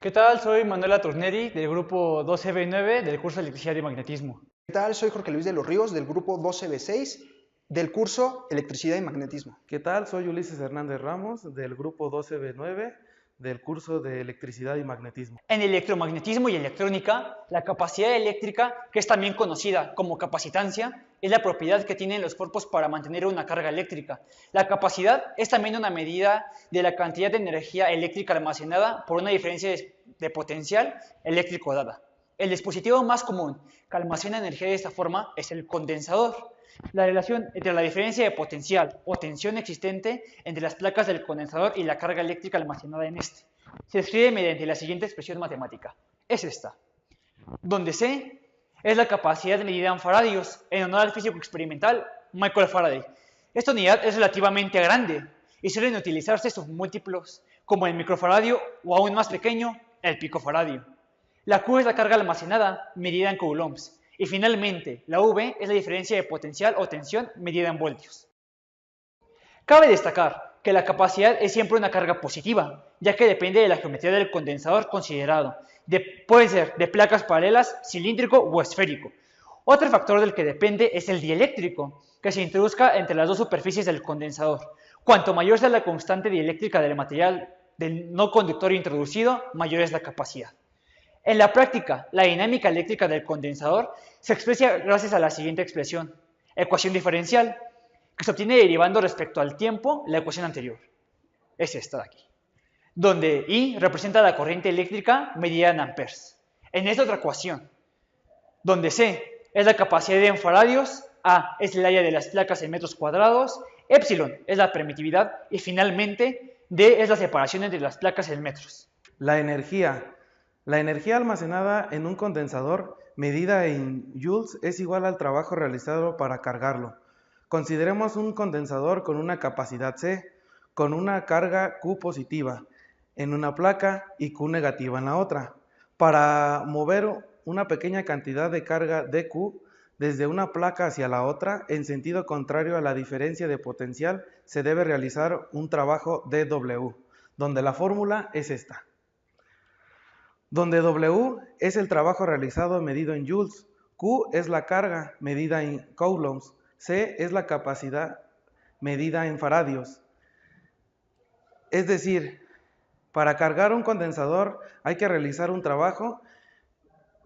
¿Qué tal? Soy Manuela Torneri del grupo 12B9 del curso de Electricidad y Magnetismo. ¿Qué tal? Soy Jorge Luis de los Ríos del grupo 12B6 del curso Electricidad y Magnetismo. ¿Qué tal? Soy Ulises Hernández Ramos del grupo 12B9 del curso de Electricidad y Magnetismo. En electromagnetismo y electrónica, la capacidad eléctrica, que es también conocida como capacitancia, es la propiedad que tienen los cuerpos para mantener una carga eléctrica. La capacidad es también una medida de la cantidad de energía eléctrica almacenada por una diferencia de potencial eléctrico dada. El dispositivo más común que almacena energía de esta forma es el condensador. La relación entre la diferencia de potencial o tensión existente entre las placas del condensador y la carga eléctrica almacenada en este se escribe mediante la siguiente expresión matemática. Es esta, donde C es la capacidad medida en faradios, en honor al físico experimental Michael Faraday. Esta unidad es relativamente grande y suelen utilizarse submúltiplos como el microfaradio o aún más pequeño, el picofaradio. La Q es la carga almacenada medida en coulombs. Y finalmente, la V es la diferencia de potencial o tensión medida en voltios. Cabe destacar que la capacidad es siempre una carga positiva, ya que depende de la geometría del condensador considerado. Puede ser de placas paralelas, cilíndrico o esférico. Otro factor del que depende es el dieléctrico, que se introduzca entre las dos superficies del condensador. Cuanto mayor sea la constante dieléctrica del material del no conductor introducido, mayor es la capacidad. En la práctica, la dinámica eléctrica del condensador se expresa gracias a la siguiente expresión, ecuación diferencial, que se obtiene derivando respecto al tiempo la ecuación anterior. Es esta de aquí, donde I representa la corriente eléctrica medida en amperes. En esta otra ecuación, donde C es la capacidad en faradios, A es el área de las placas en metros cuadrados, epsilon es la permitividad y finalmente D es la separación entre las placas en metros. La energía almacenada en un condensador medida en joules es igual al trabajo realizado para cargarlo. Consideremos un condensador con una capacidad C, con una carga Q positiva en una placa y Q negativa en la otra. Para mover una pequeña cantidad de carga dQ desde una placa hacia la otra, en sentido contrario a la diferencia de potencial, se debe realizar un trabajo dW, donde la fórmula es esta. Donde W es el trabajo realizado medido en joules, Q es la carga medida en coulombs, C es la capacidad medida en faradios. Es decir, para cargar un condensador hay que realizar un trabajo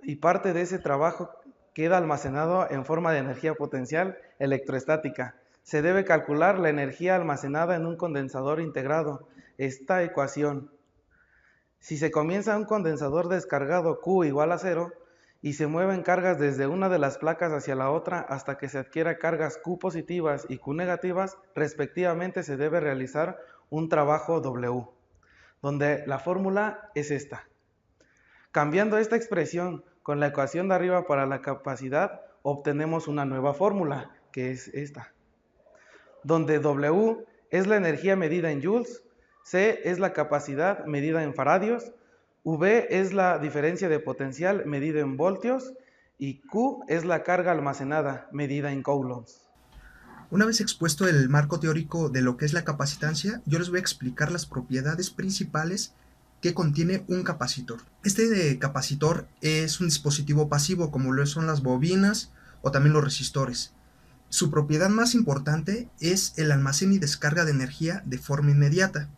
y parte de ese trabajo queda almacenado en forma de energía potencial electroestática. Se debe calcular la energía almacenada en un condensador integrado. Esta ecuación. Si se comienza un condensador descargado Q igual a 0 y se mueven cargas desde una de las placas hacia la otra hasta que se adquiera cargas Q positivas y Q negativas, respectivamente se debe realizar un trabajo W, donde la fórmula es esta. Cambiando esta expresión con la ecuación de arriba para la capacidad, obtenemos una nueva fórmula, que es esta, donde W es la energía medida en joules, C es la capacidad medida en faradios, V es la diferencia de potencial medida en voltios y Q es la carga almacenada medida en coulombs. Una vez expuesto el marco teórico de lo que es la capacitancia, yo les voy a explicar las propiedades principales que contiene un capacitor. Este capacitor es un dispositivo pasivo como lo son las bobinas o también los resistores. Su propiedad más importante es el almacén y descarga de energía de forma inmediata.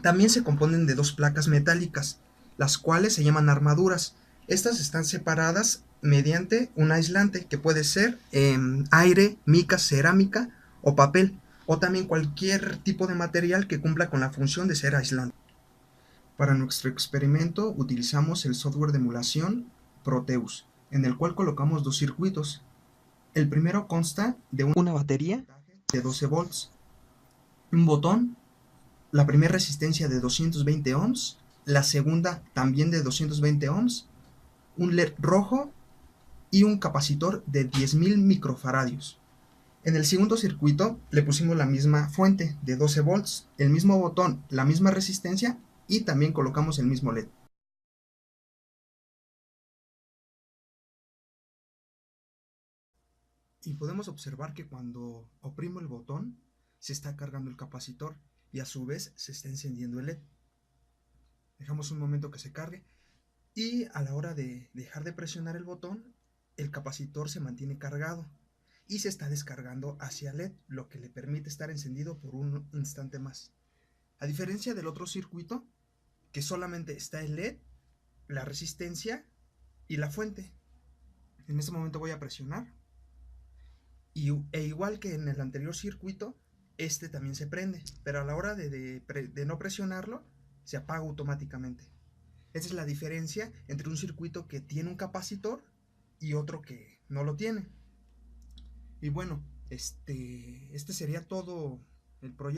También se componen de dos placas metálicas, las cuales se llaman armaduras. Estas están separadas mediante un aislante que puede ser aire, mica, cerámica o papel, o también cualquier tipo de material que cumpla con la función de ser aislante. Para nuestro experimento utilizamos el software de emulación Proteus, en el cual colocamos dos circuitos. El primero consta de una batería de 12 volts, un botón, la primera resistencia de 220 ohms, la segunda también de 220 ohms, un LED rojo y un capacitor de 10.000 microfaradios. En el segundo circuito le pusimos la misma fuente de 12 volts, el mismo botón, la misma resistencia y también colocamos el mismo LED. Y podemos observar que cuando oprimo el botón se está cargando el capacitor y a su vez se está encendiendo el LED. Dejamos un momento que se cargue y a la hora de dejar de presionar el botón, el capacitor se mantiene cargado y se está descargando hacia LED, lo que le permite estar encendido por un instante más. A diferencia del otro circuito, que solamente está el LED, la resistencia y la fuente. En este momento voy a presionar e igual que en el anterior circuito, este también se prende, pero a la hora de no presionarlo, se apaga automáticamente. Esa es la diferencia entre un circuito que tiene un capacitor y otro que no lo tiene. Y bueno, este sería todo el proyecto.